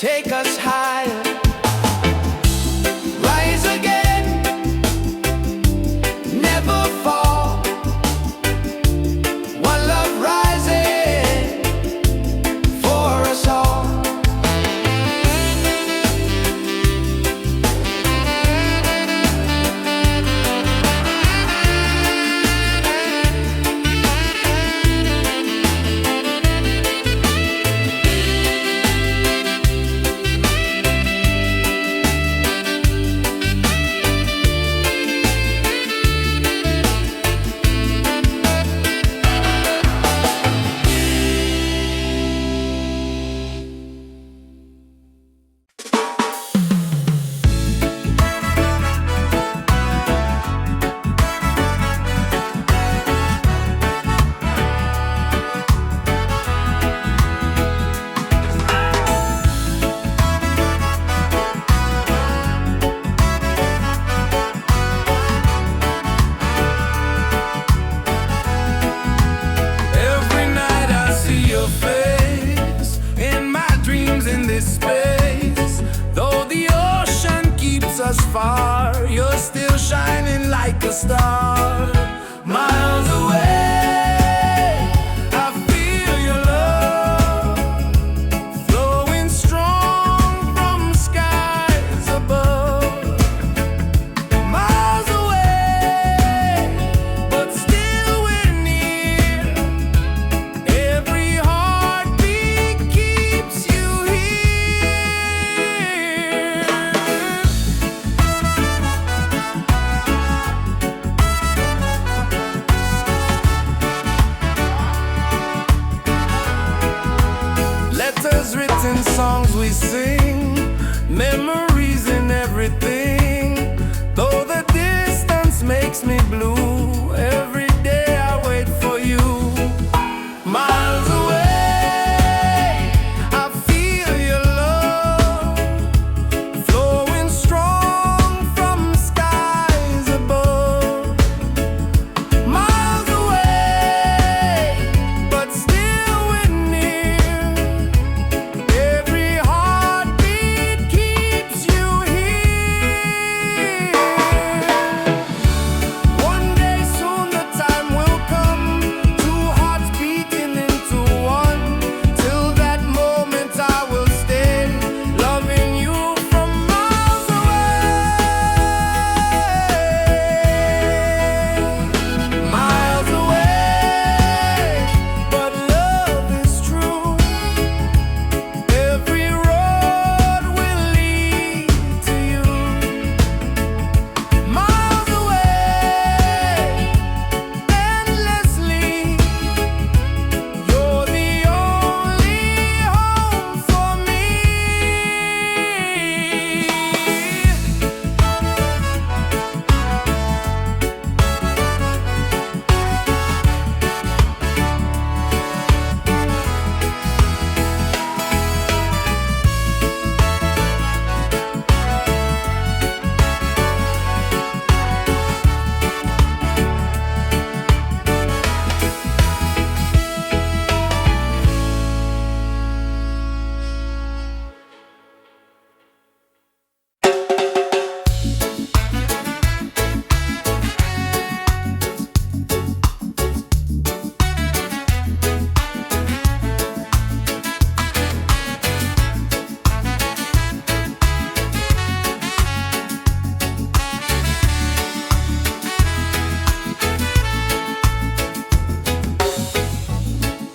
take us higher. Rise again, never fall. One love rising for us all. Far, you're still shining like a star. Miles away, I feel your love flowing strong from skies above. Miles away, but still we're near. Every heartbeat keeps you here. Letters written, songs we sing, memories in everything. Though the distance makes me blue, every day I wait for you. Miles away, I feel your love flowing strong from skies above. Miles away, but still we're near. Every heartbeat keeps you here. One day soon the time will come, two hearts beating into one. Till that moment I will stay, loving you from miles away. Miles away, but love is true. Every road will lead to you. Miles away, endlessly. You're the only home for me.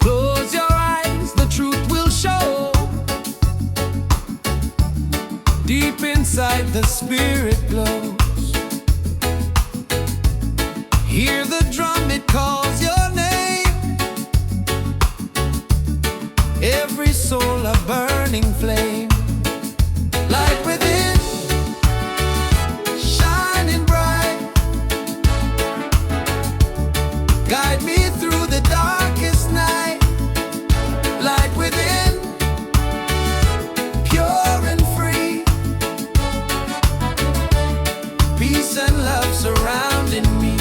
Close your eyes, the truth will show. Deep inside the spirit glows. Hear the drum, it calls your name. Every soul a burning flame. Light within, shining bright. Guide me through the darkest night. Light within, pure and free. Peace and love surrounding me.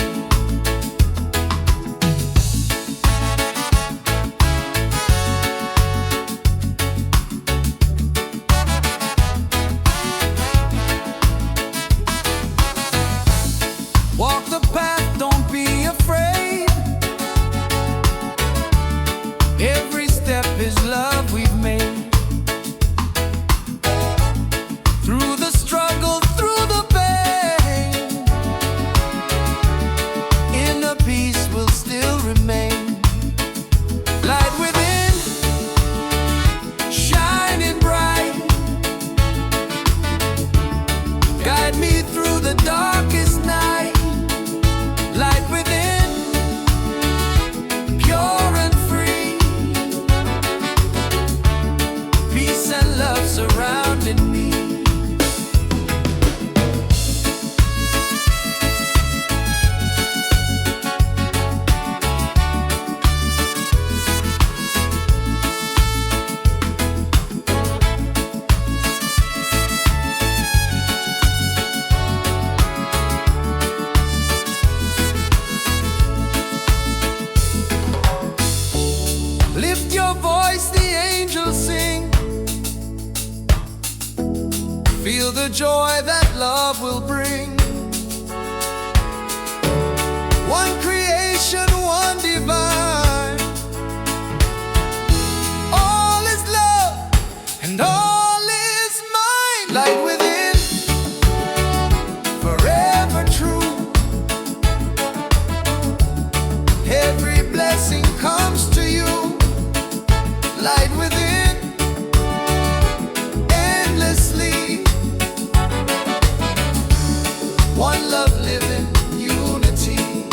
Feel the joy that love will bring. One creation, one divine. All is love and all is mine. Light within, forever true. Every blessing comes to you. Light within, endlessly. One love living, unity.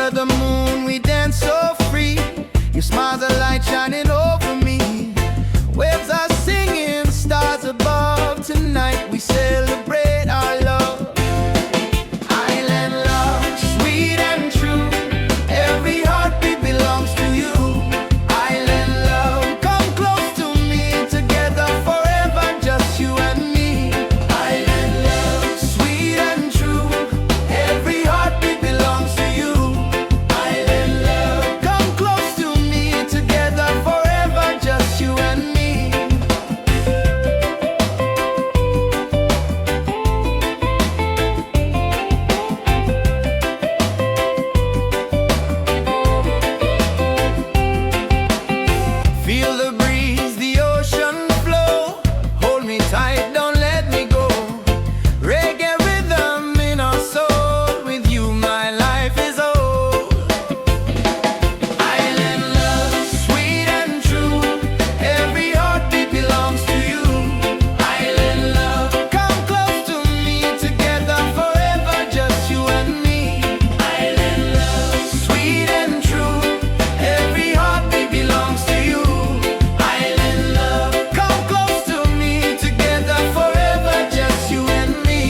Under the moon we dance so free. Your smile's a light shining over me. Waves are singing, stars above. Tonight we celebrate our love. Island love, sweet and true. Every heartbeat belongs to you. Island love, come close to me. Together forever, just you and me. Island love, sweet and true. Every heartbeat belongs to you. Island love, come close to me. Together forever, just you and me. Feel the breeze, the ocean flow. Hold me tight, don't let me go. Reggae rhythm in our soul. With you my life is whole. Island love, sweet and true. Every heartbeat belongs to you. Island love, come close to me. Together forever, just you and me. Island love, sweet and true. Every heartbeat belongs to you. Island love, come close to me. Together forever, just you and me.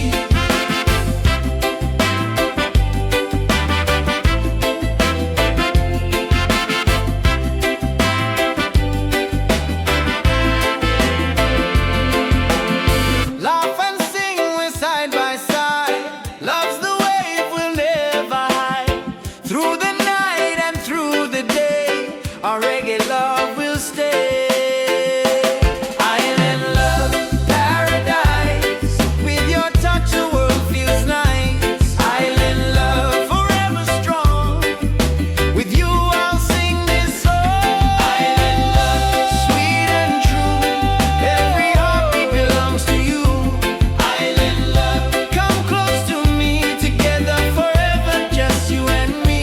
Laugh and sing, we're side by side. Love's the wave we'll never hide. Through the night and through the day, our reggae love will stay. Island love, paradise. With your touch the world feels nice. Island love, forever strong. With you I'll sing this song. Island love, sweet and true. Every heartbeat belongs to you. Island love, come close to me. Together forever, just you and me.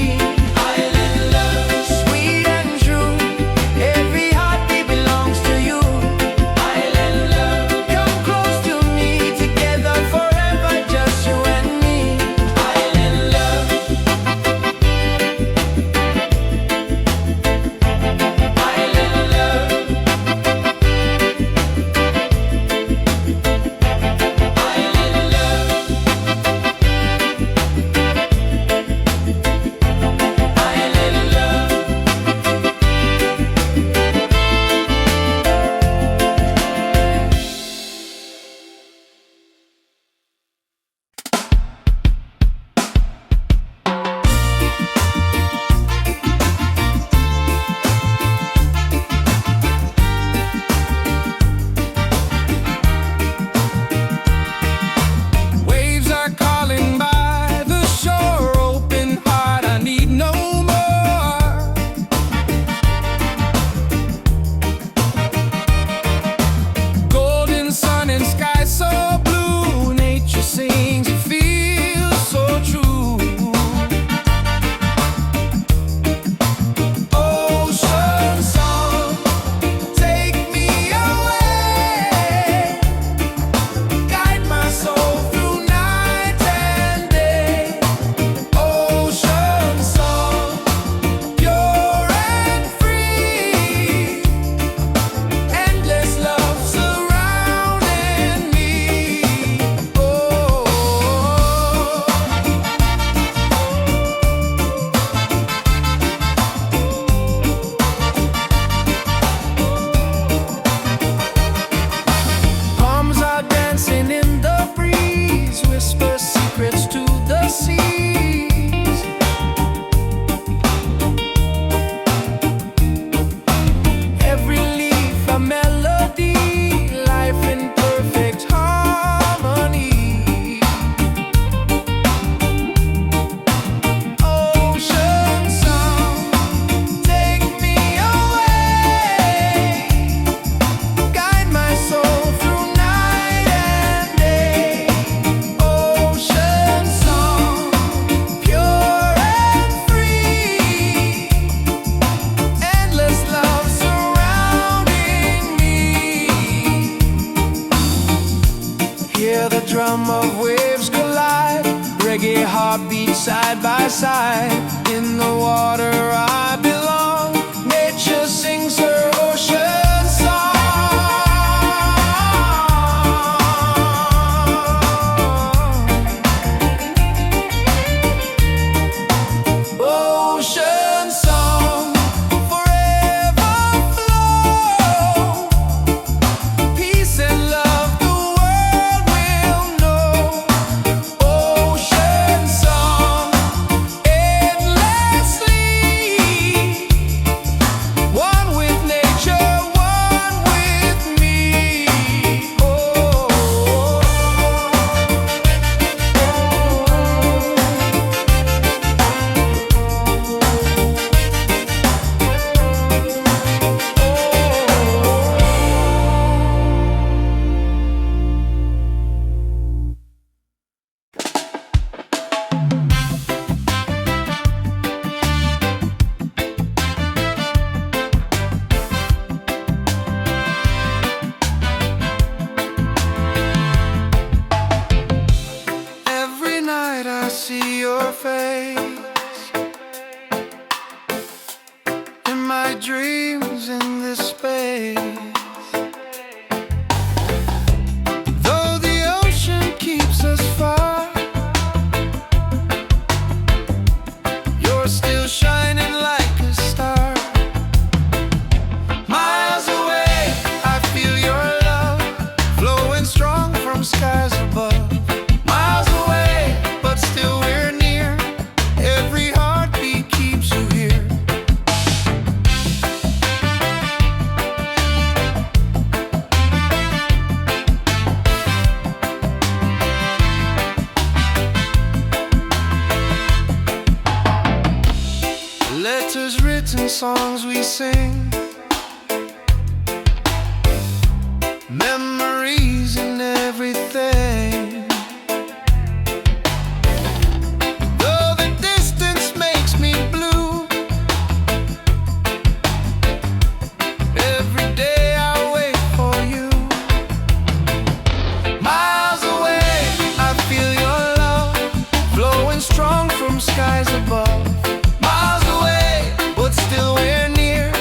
Island love, sweet and true. Every heartbeat belongs to you. Island love, come close to me. Together forever, just you and me. Island love. Island love. Island love. Island love. Waves are calling by the shore. Open heart, I need no more. Golden sun and sky so blue. Nature sings, it feels so true. Ocean song, take me away. Guide my soul through night and day. Ocean song, pure and free. Endless love surrounding me. Oh. Palms are dancing in the breeze. Whisper secrets to the seas. Every leaf a melody. Life in perfect harmony. Ocean song, take me away. Guide my soul through night and day. Ocean song, pure and free. Endless love surrounding me. Hear the drum of waves collide. Reggae heartbeat side by side. In the my dreams in this space. Though the ocean keeps us far, you're still shining like a star. Miles away, I feel your love flowing strong from skies above. Miles away, but still we're near. Every heartbeat keeps you here. Letters written, songs we sing, memories and everything. Though the distance makes me blue, every day I wait for you. Miles away, I feel your love flowing strong from skies above. Miles away, but still we're near.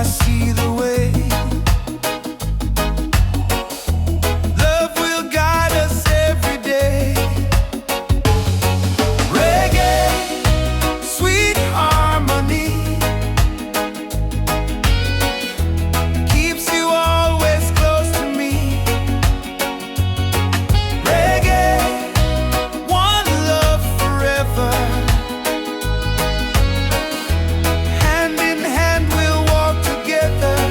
I see the way. Love will guide us every day. Reggae, sweet harmony, keeps you always close to me. Reggae, one love forever. Hand in hand we'll walk together.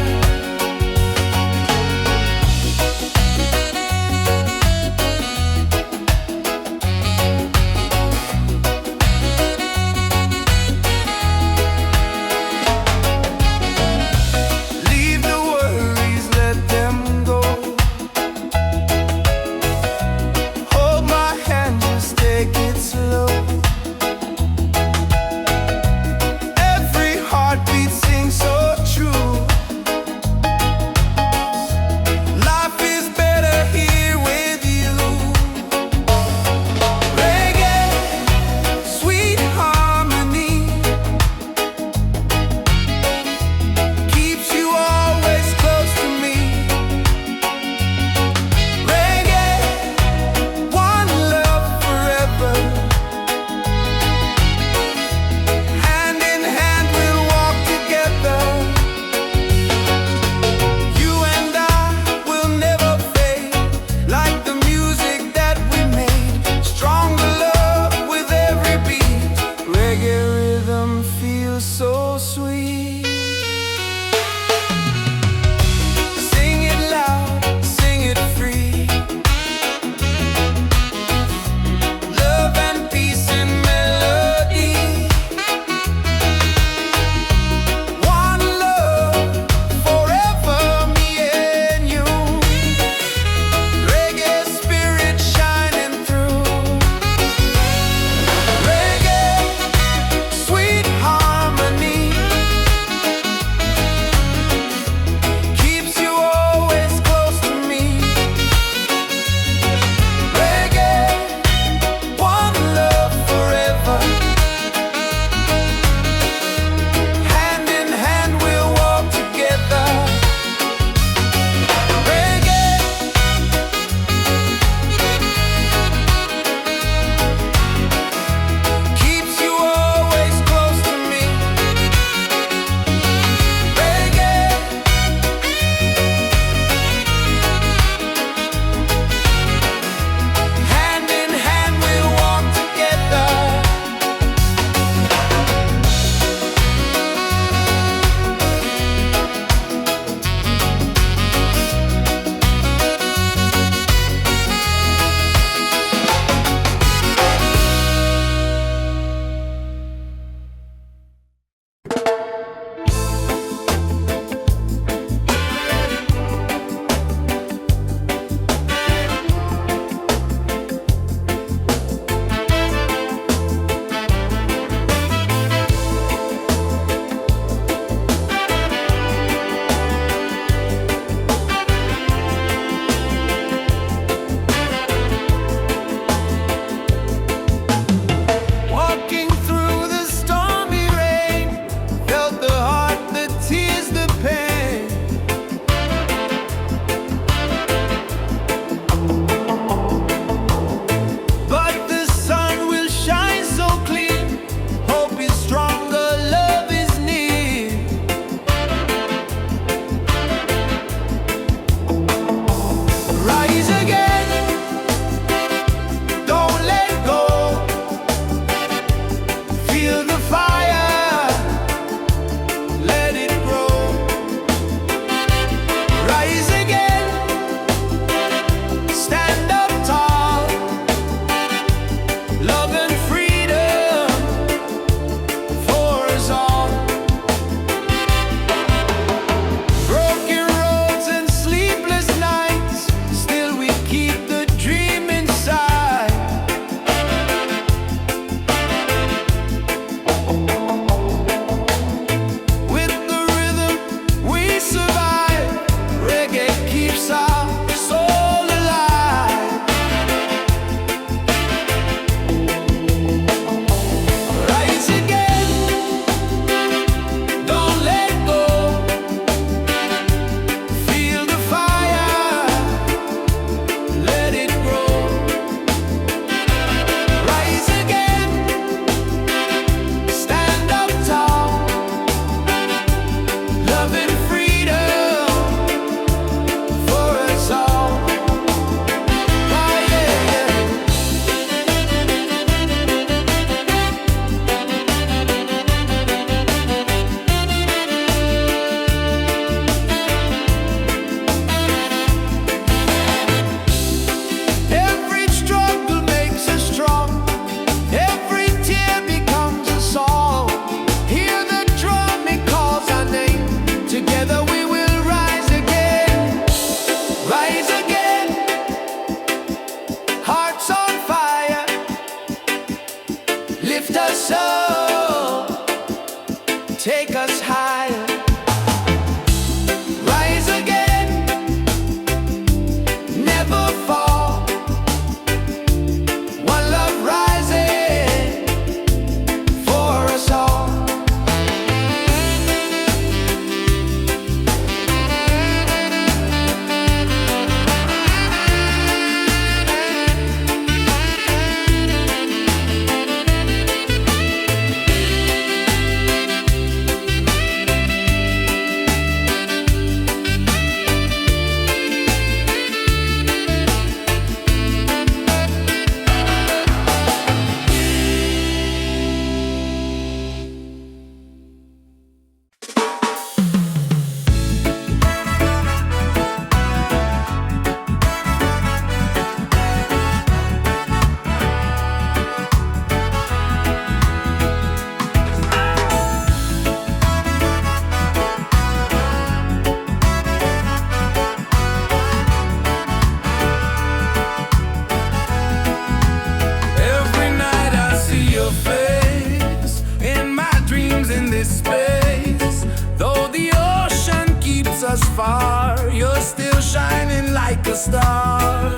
far, you're still shining like a star.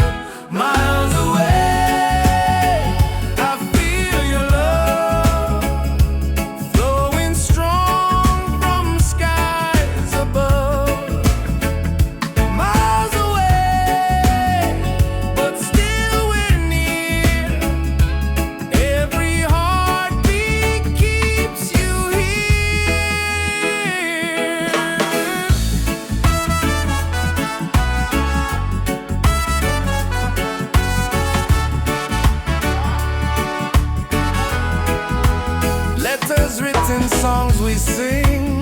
Miles away, I feel your love flowing strong from skies above. Miles away, but still we're near. Every heartbeat keeps you here. Letters written, songs we sing,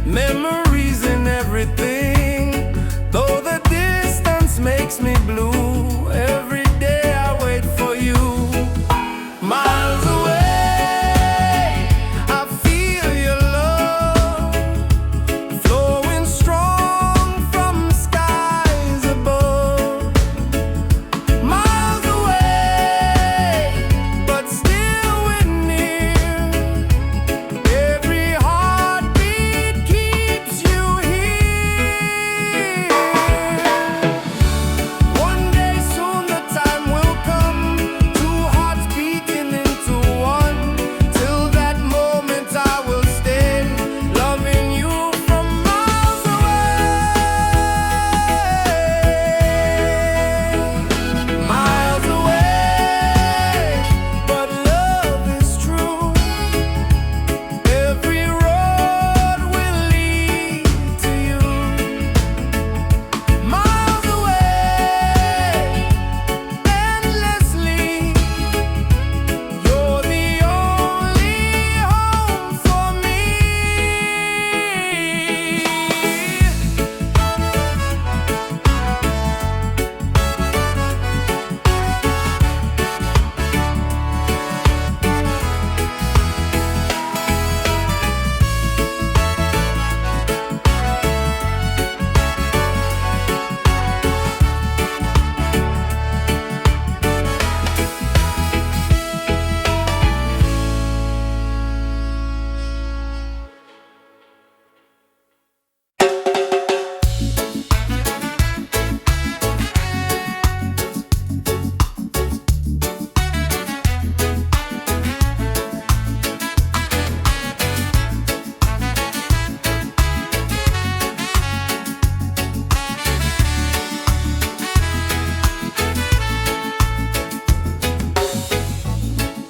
memories in everything. Though the distance makes me blue, every day I wait for you. Miles away, I feel your love flowing strong from skies above. Miles away, but still we're near. Every heartbeat keeps you here. One day soon the time will come, two hearts beating into one. Till that moment I will stay, loving you from miles away. Miles away, but love is true. Every road will lead to you. Miles away, endlessly. You're the only home for me.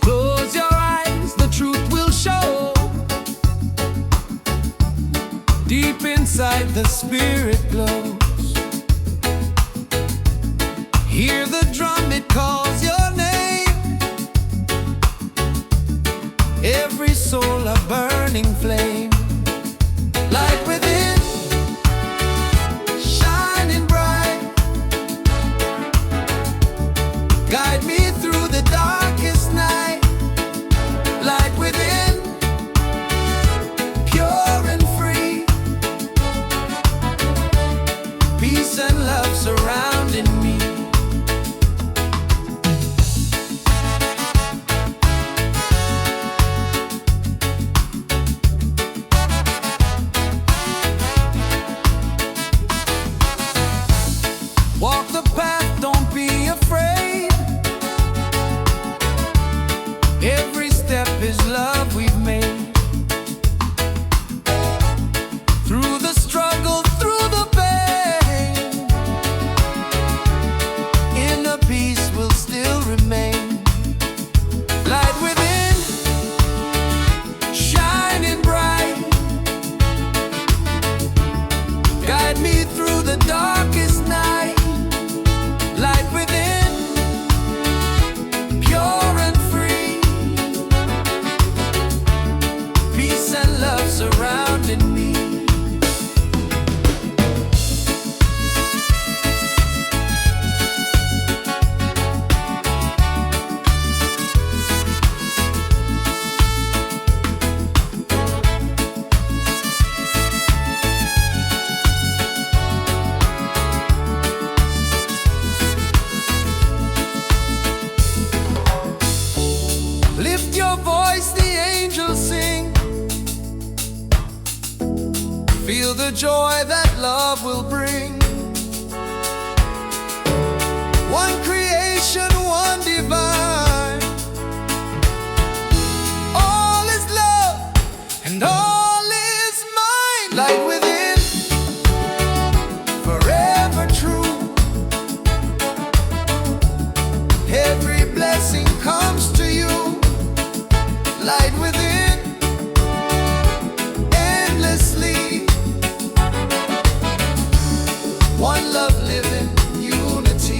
Close your eyes, the truth will show. Deep inside the spirit glows. Hear the drum, it calls your name. Every soul a burning flame. Light within, shining bright. Guide me through the darkest night. Light within, pure and free. Peace and love surrounding me. Walk the path, don't be afraid. Every step is love we've made. Through the struggle, through the pain, inner peace will still remain. Light within, shining bright. Guide me through the darkest night. Light within, pure and free. Peace and love surrounding me. joy that love will bring. One creation, one divine. All is love and all is mine. Light within, forever true. Every blessing comes to you. Light within, endlessly. One love living, unity.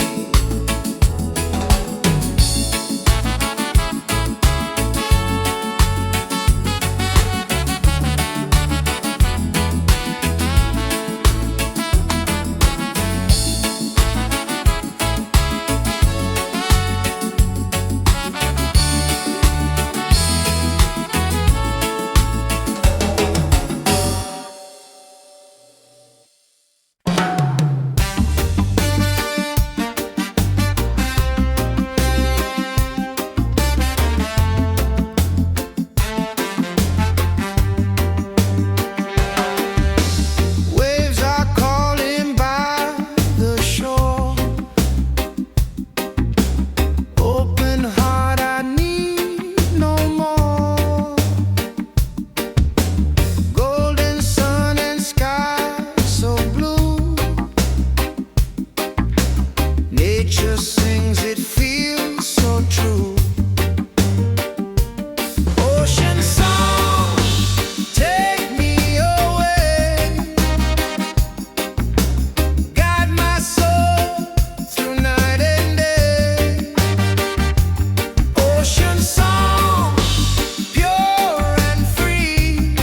Nature sings, it feels so true. Ocean song, take me away. Guide my soul through night and day. Ocean song, pure and free.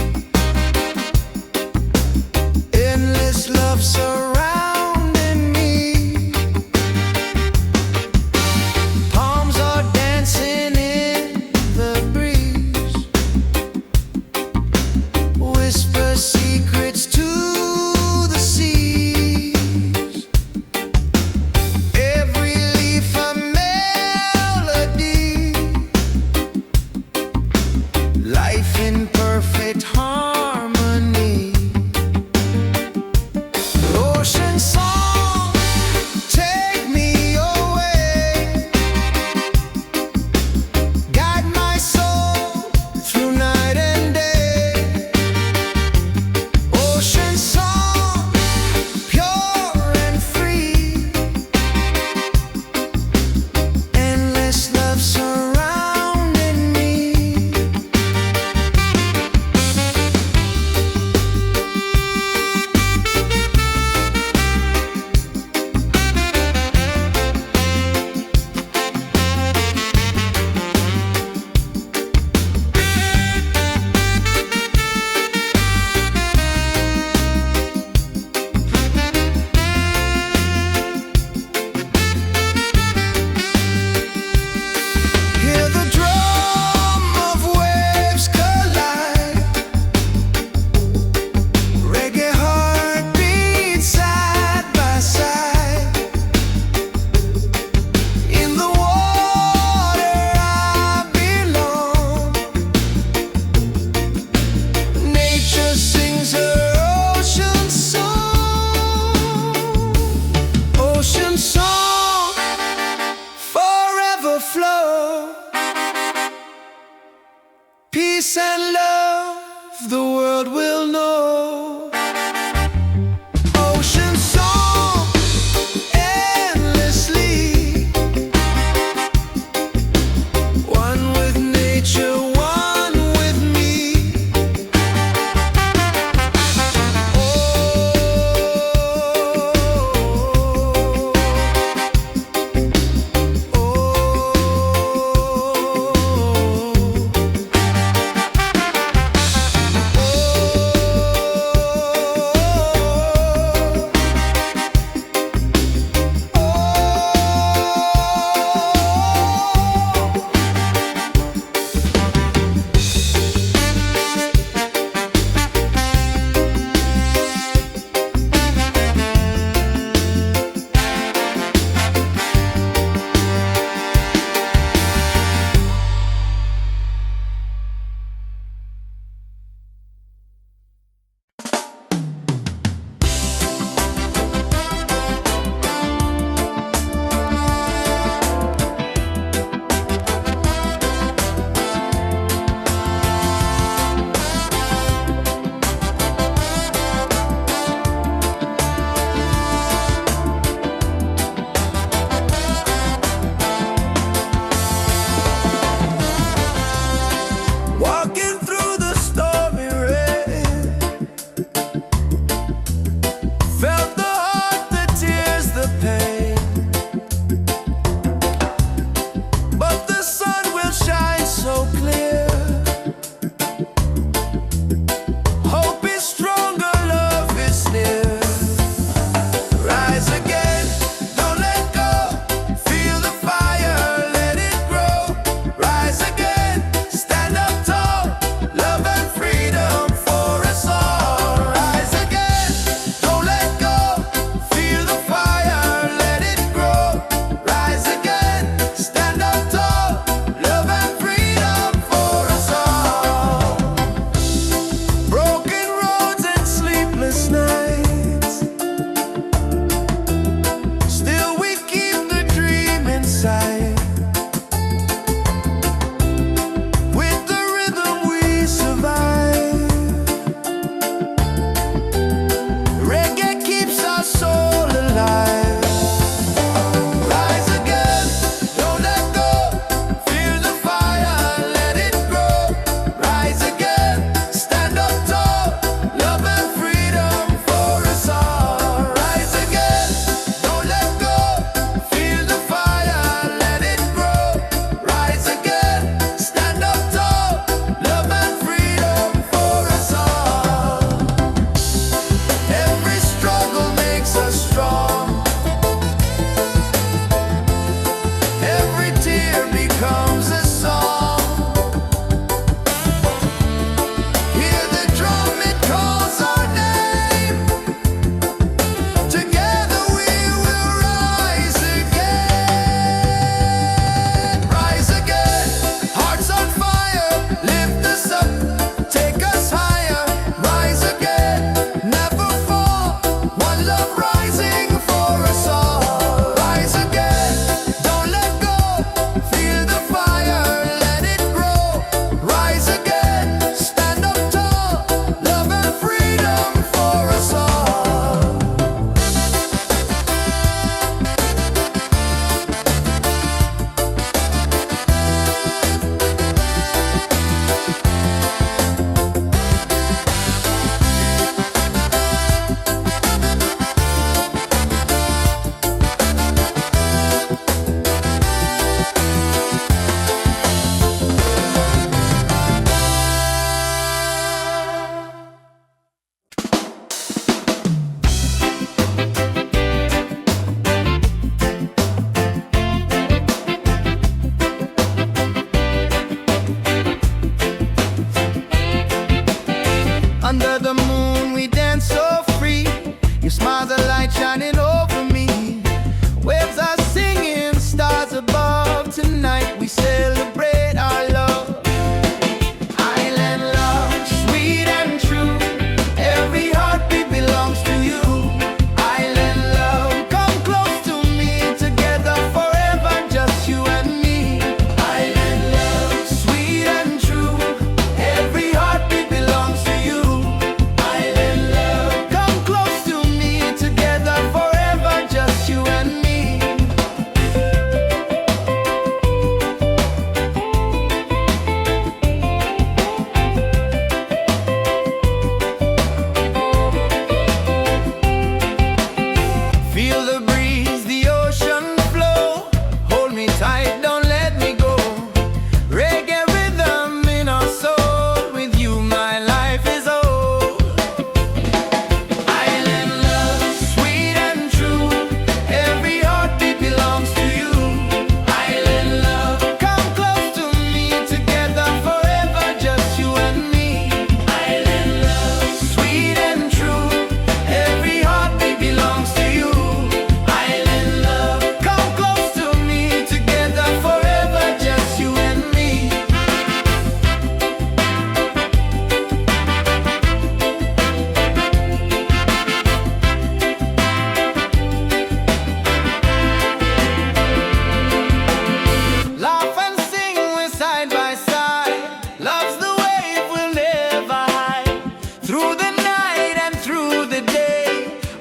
Endless love surrounding me. Palms are dancing in the breeze. Whisper secrets to the seas. Every leaf a melody. Life in perfect harmony.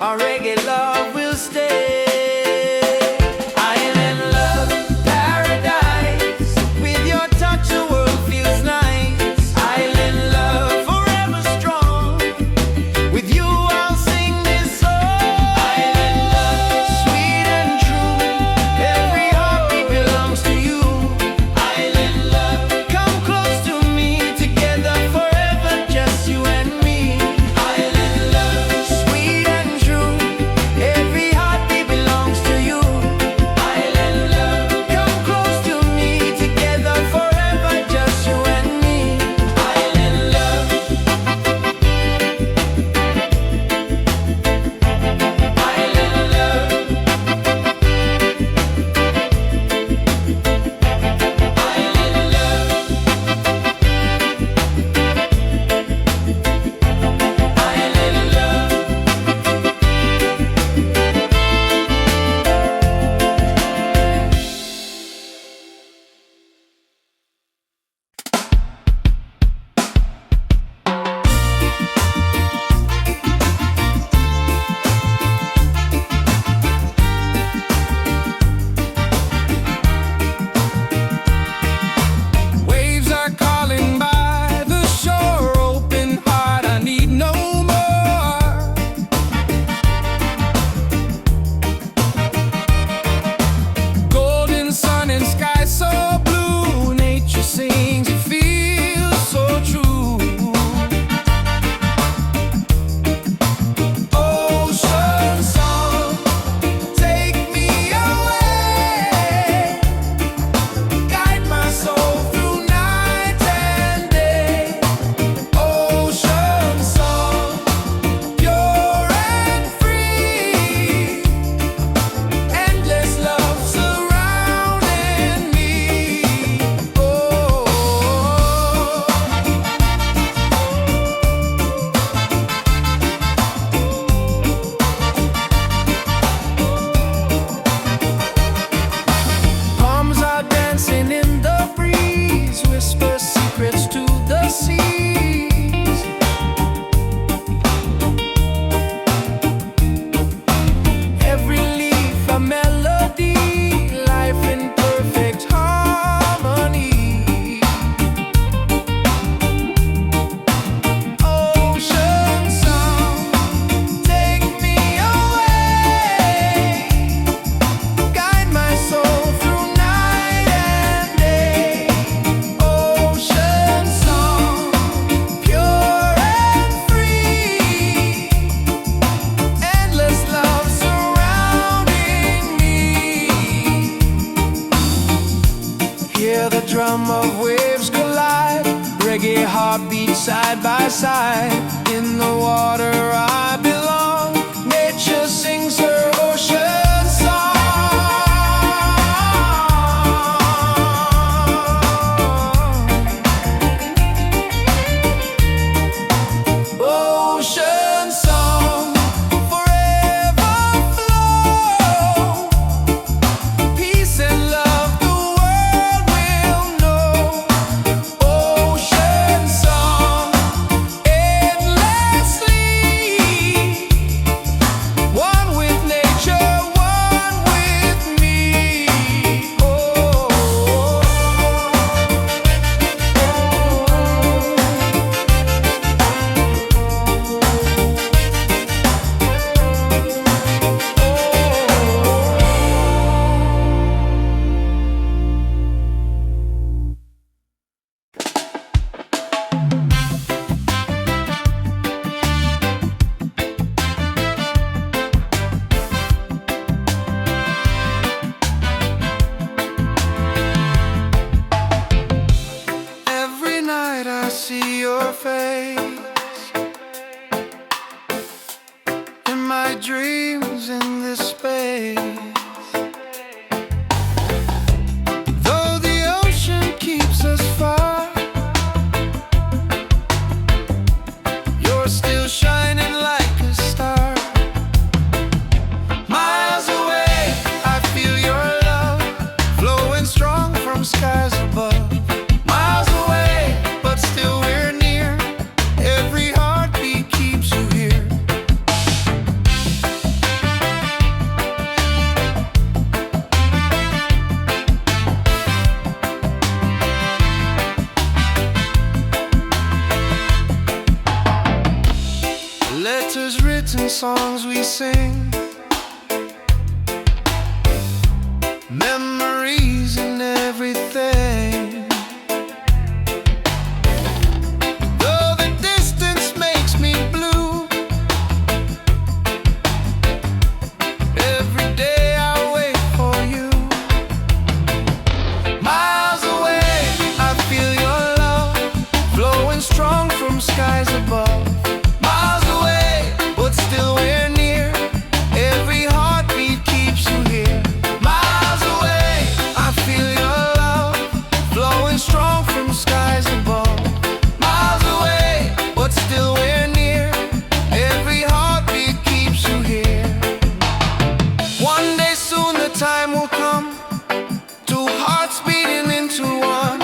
our reggae love will stay. Island love, paradise. With your touch, the world feels nice. Island love, forever strong. With you, I'll sing this song. Island love, sweet and true. Every heartbeat belongs to you. Island love, come close to me. Together forever, just you and me. Island love, sweet and true. Every heartbeat belongs to you. Island love, come close to me. Together forever, just you and me. Island love. Island love. Island love. Waves are calling by the shore, open heart, I need no more. Golden sun and sky so blue, nature sings, it feels so true. Ocean song, take me away. Guide my soul through night and day. Ocean song, pure and free. Endless love surrounding me. Oh. Palms are dancing in the breeze, whisper secrets to the seas. Every leaf a melody, life in perfect harmony. Ocean song, take me away. Guide my soul through night and day. Ocean song, pure and free. Endless love surrounding me. Hear the drum of waves collide. Reggae heartbeat side by side. In the water I belong. Nature sings her ocean song. Ocean song, forever flow. Peace and love the world will know. Ocean song, endlessly. One with nature, one with me. Oh. Every night I see your face in my dreams in this space. Though the ocean keeps us far, you're still shining like a star. Miles away, I feel your love flowing strong from skies above. Miles away, but still we're near. Every heartbeat keeps you here. songs we sing, memories and everything. Though the distance makes me blue, every day I wait for you. Miles away, I feel your love flowing strong from skies above. Miles away, but still we're near. Every heartbeat keeps you here. Miles away, I feel your love flowing strong from skies above. Miles away, but still we're near. Every heartbeat keeps you here. One day soon the time will come, two hearts beating into one.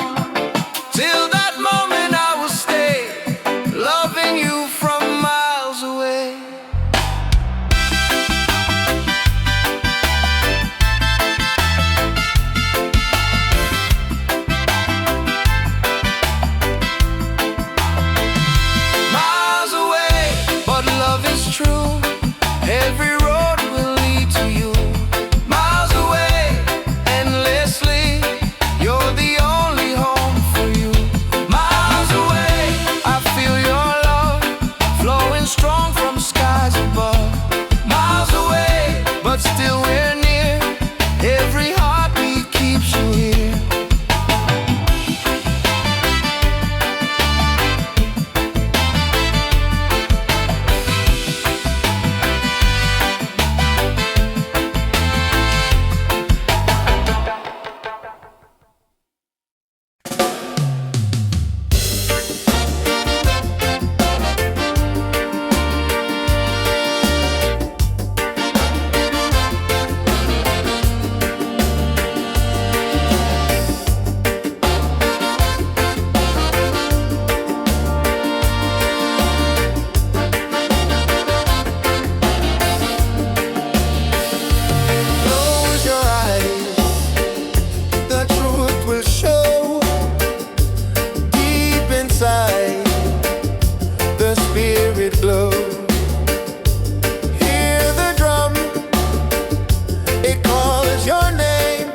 Till that moment I will stay, loving you from miles away. Miles away, but love is true. Every road will lead to you. Miles away, endlessly, you're the only home for you. Miles away, I feel your love flowing strong from skies above. Miles away, but still we're near. Every heartbeat keeps you here. Close your eyes, the truth will show. Deep inside, the spirit glows. Hear the drum, it calls your name.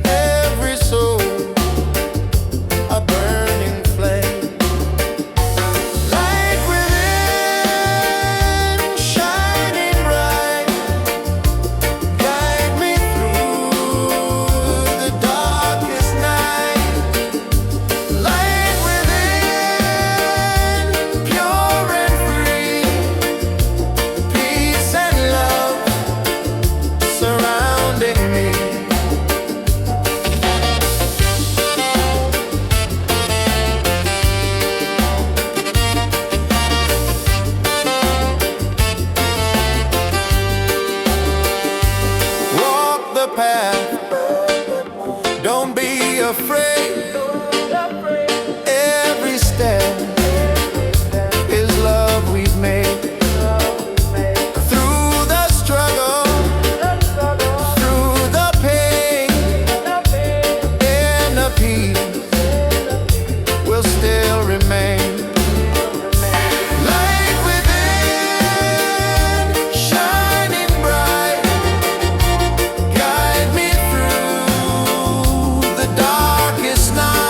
Every soul, a burning flame. Light within, shining bright. Guide me through the darkest night. Light within, pure and free. Peace and love surrounding me. Walk the path, don't be afraid. Every step is love we've made. Through the struggle, through the pain, inner peace will still remain. Light within, shining bright. Guide me through the darkest night.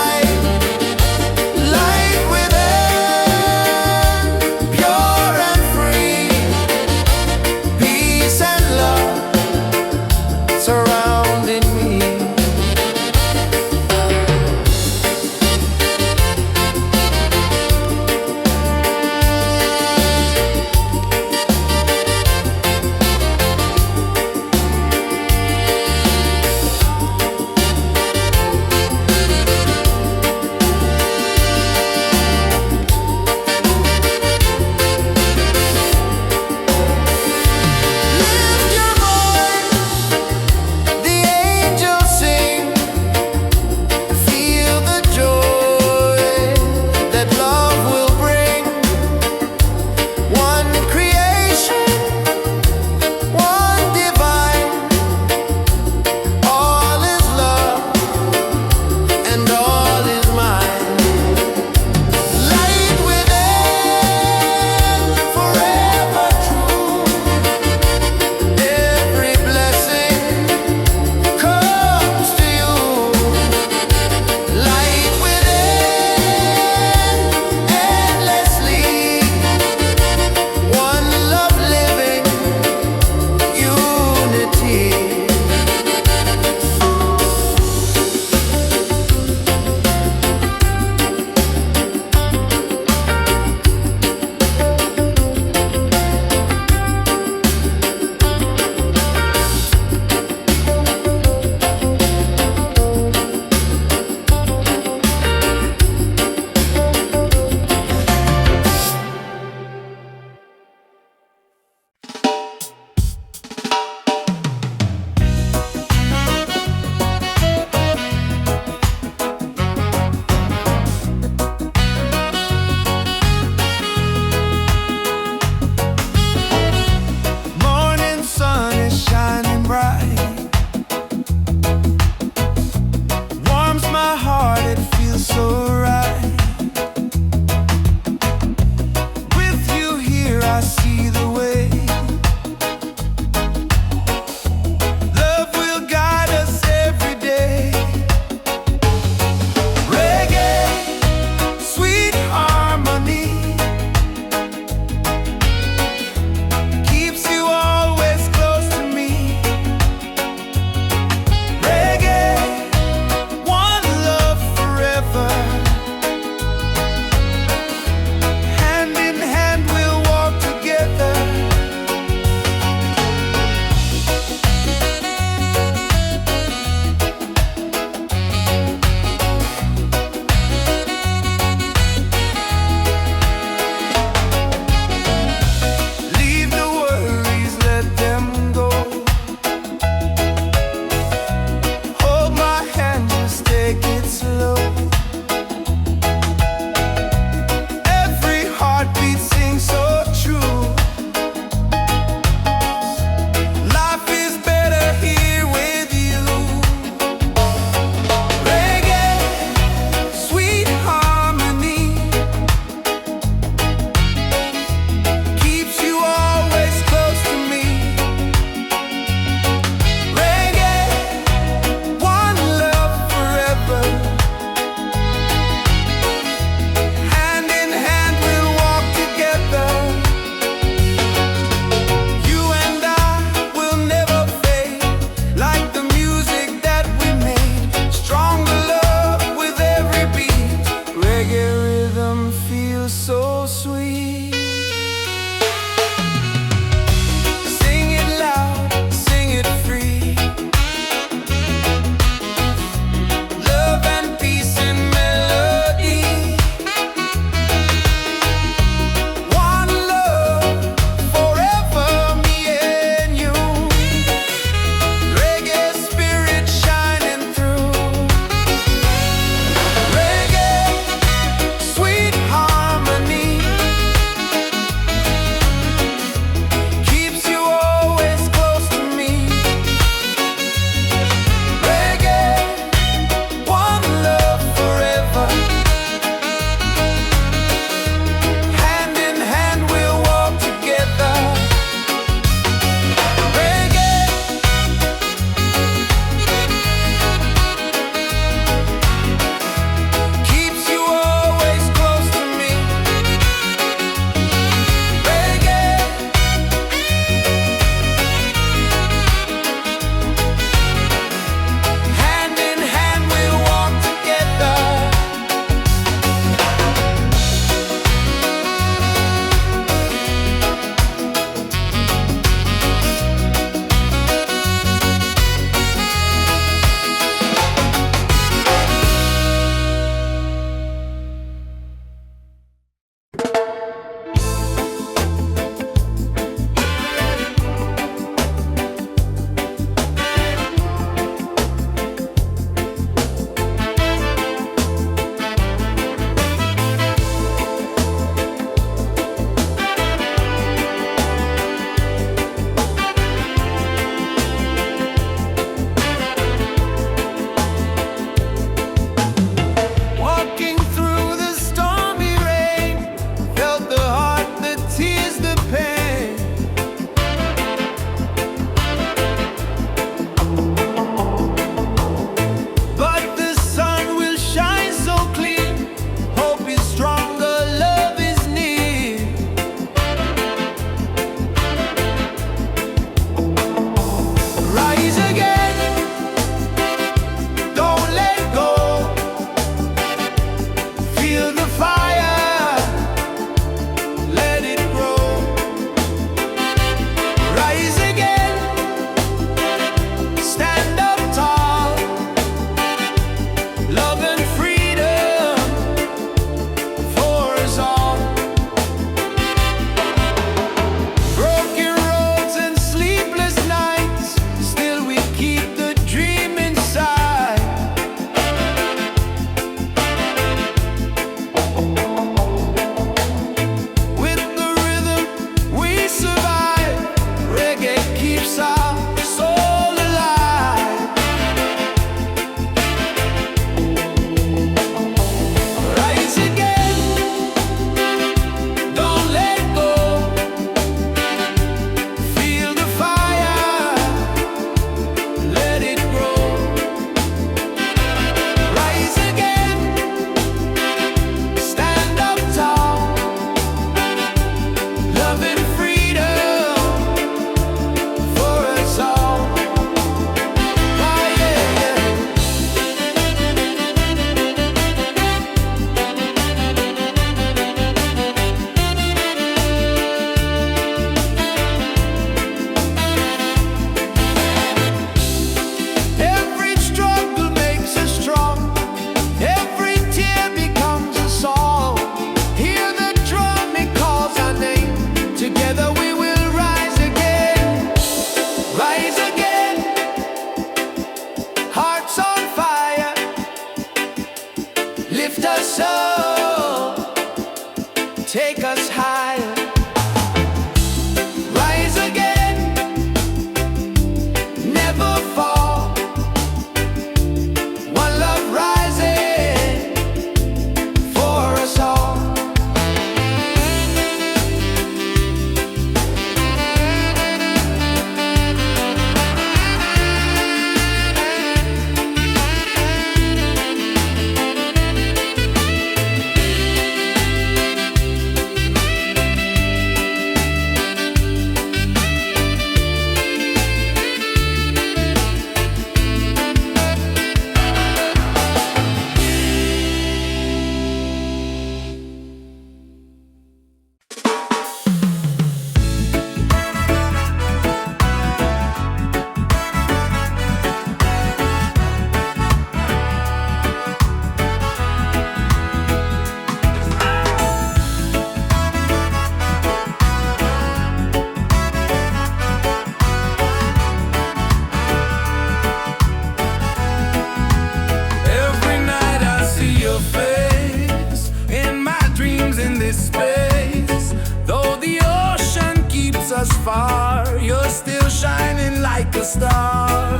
like a star,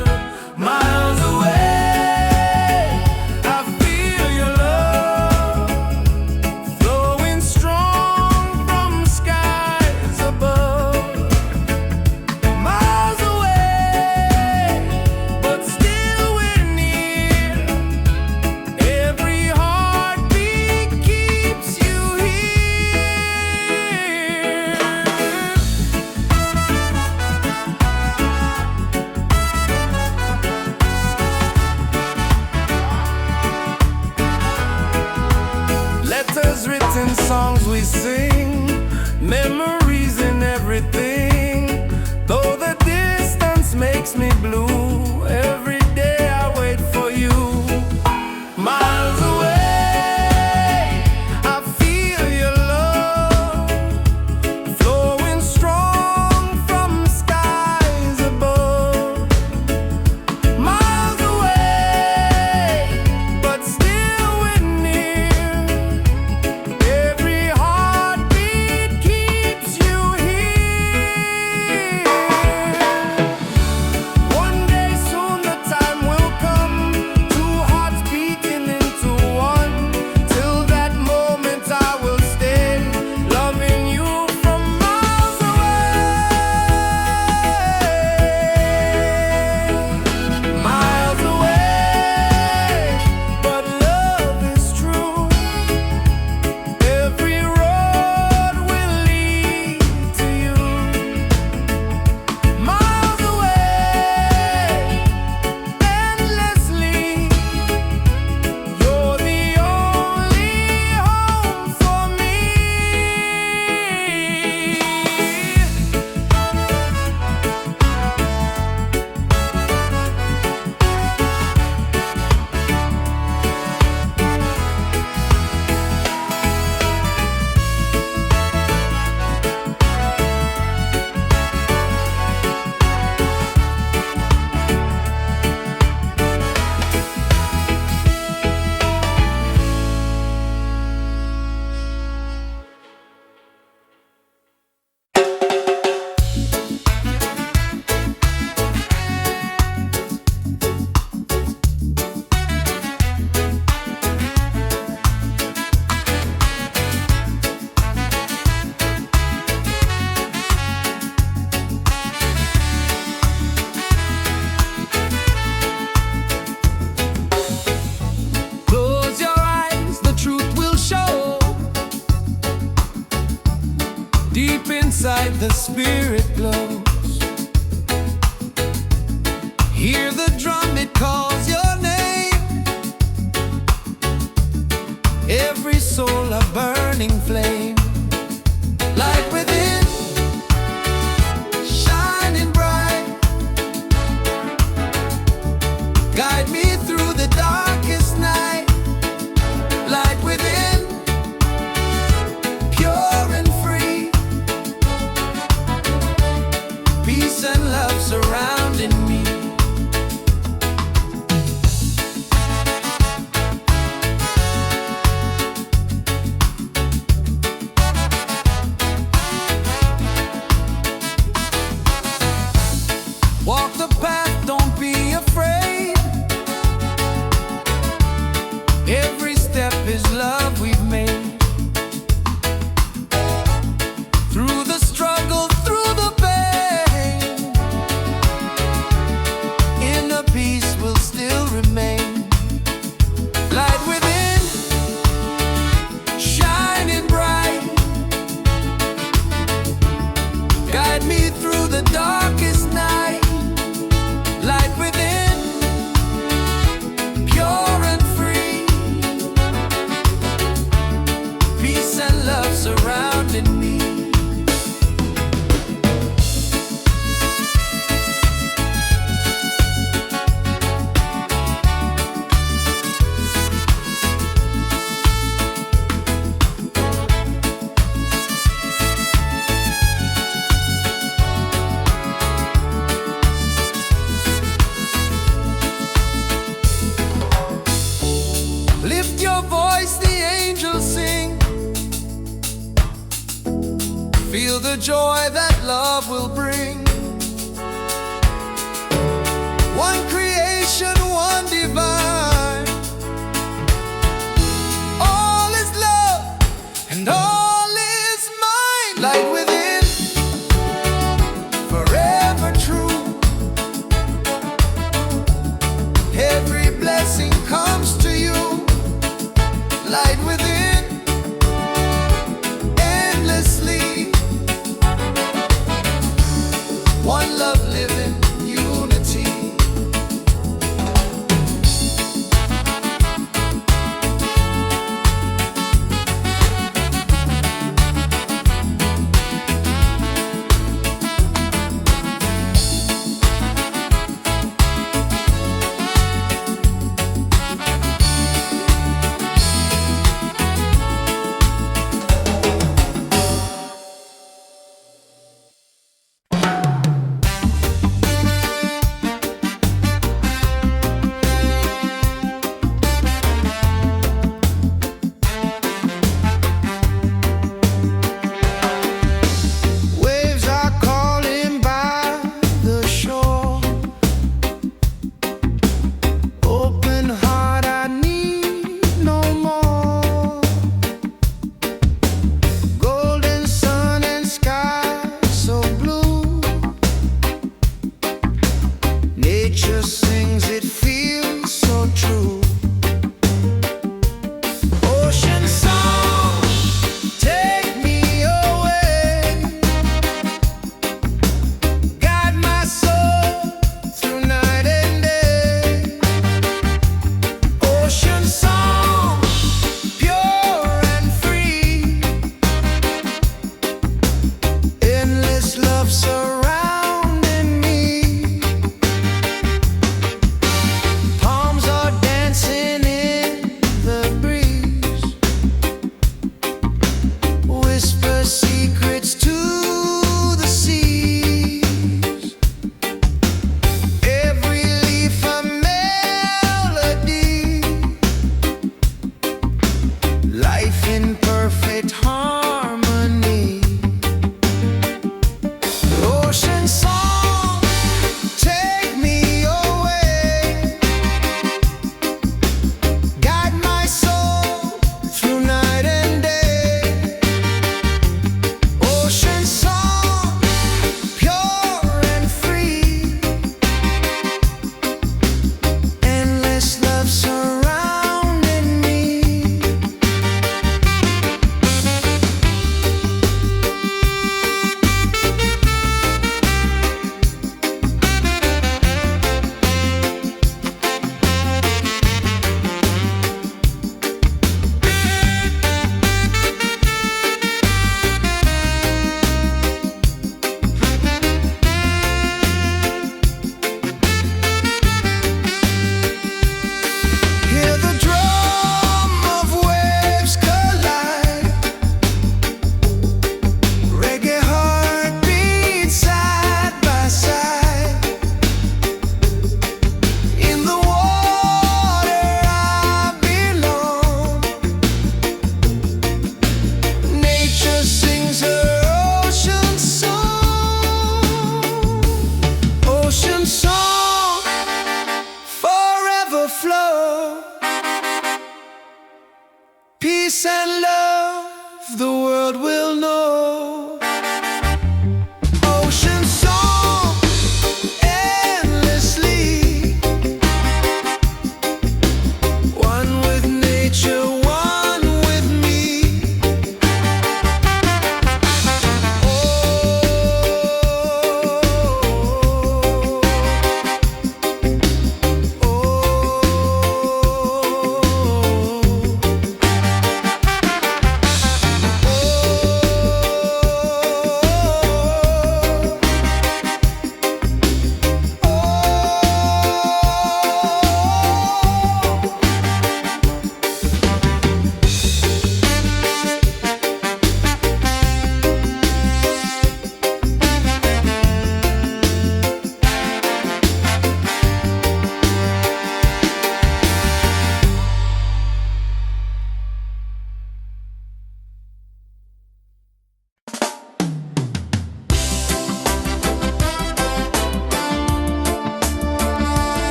miles away. I feel your love flowing strong from skies above, miles away, but still we're near. Every heartbeat keeps you here. Letters written, songs we sing, memories in everything. Though the distance makes me blue, every day I wait for you. Miles away, I feel your love flowing strong from skies above. Miles away, but still we're near. Every heartbeat keeps you here. One day soon the time will come, two hearts beating into one. Till that moment I will stay, loving you from miles away. Miles away, but love is true. Every road will lead to you. Miles away, endlessly. You're the only home for me. Close your eyes, the truth will show. Deep inside the spirit glows. Hear the drum, it calls your name. Every soul a burning flame. Light within, shining bright. Guide me through the darkest night. Light within, pure and free. Peace and love surrounding me. Walk the path, don't be afraid. Every step is love we've made. Through the struggle, through the pain, inner peace will still remain. Light within, shining bright. Guide me through the darkest night. Light within, pure and free. Peace and love surrounding me. Lift your voice, the angels sing. Feel the joy that love will bring. One love, living unity.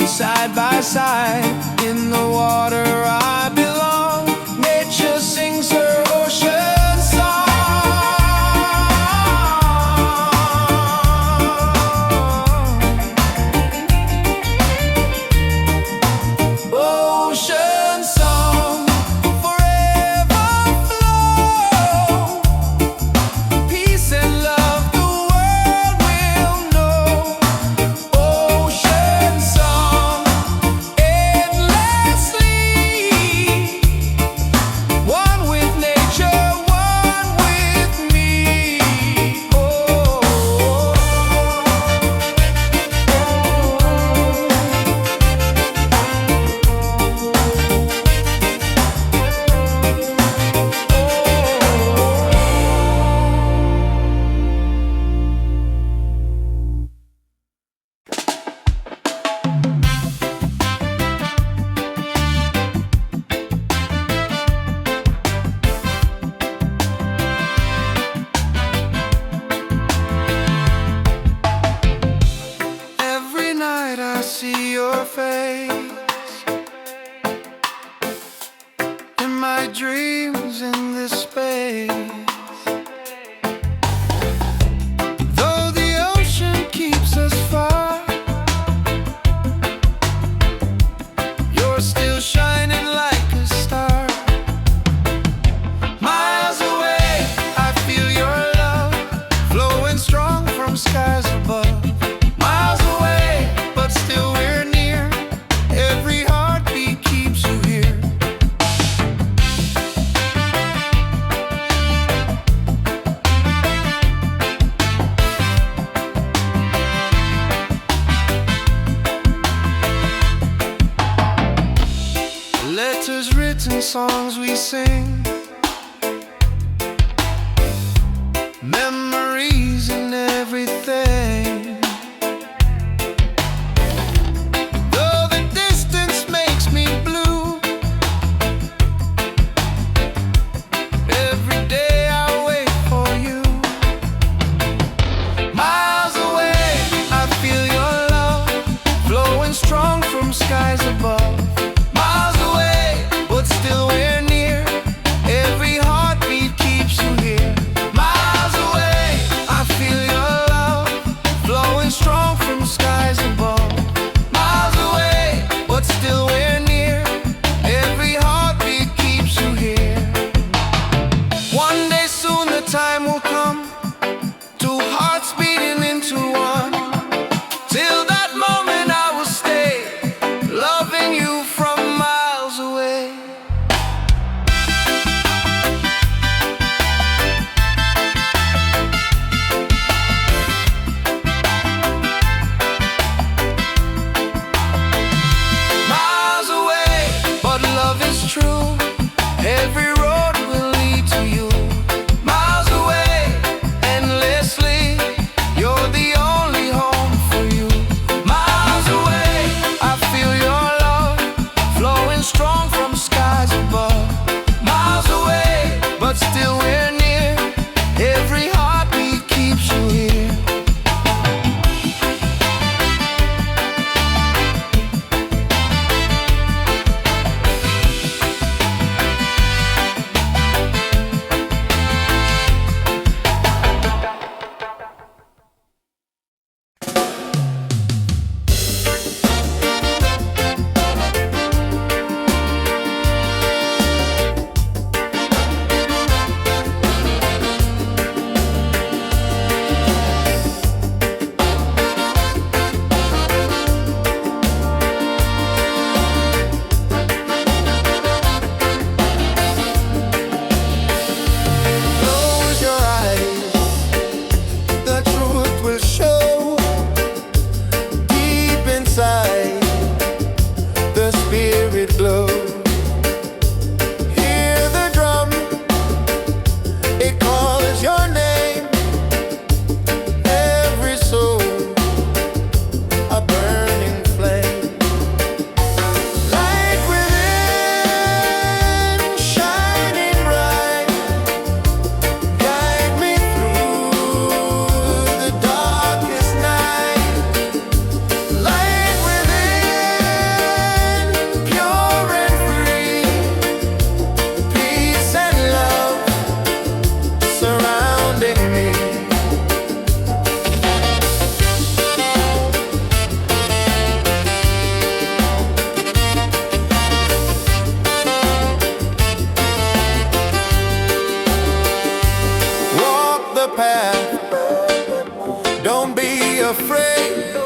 side by side. In the water I belong. Nature sings her ocean song. Ocean song, forever flow. Peace and love the world will know. Ocean song, endlessly. One with nature, one with me. Every night I see your face in my dreams in this space. Though the ocean keeps us far, you're still shining like a star. Miles away, I feel your love flowing strong from skies above. Miles away, but still we're near. Every heartbeat keeps you here. Letters written, songs we sing, memories and everything. Though the distance makes me blue, every day I wait for you. Miles away, I feel your love flowing strong from skies above. Miles away, but still we're near. path. Don't be afraid.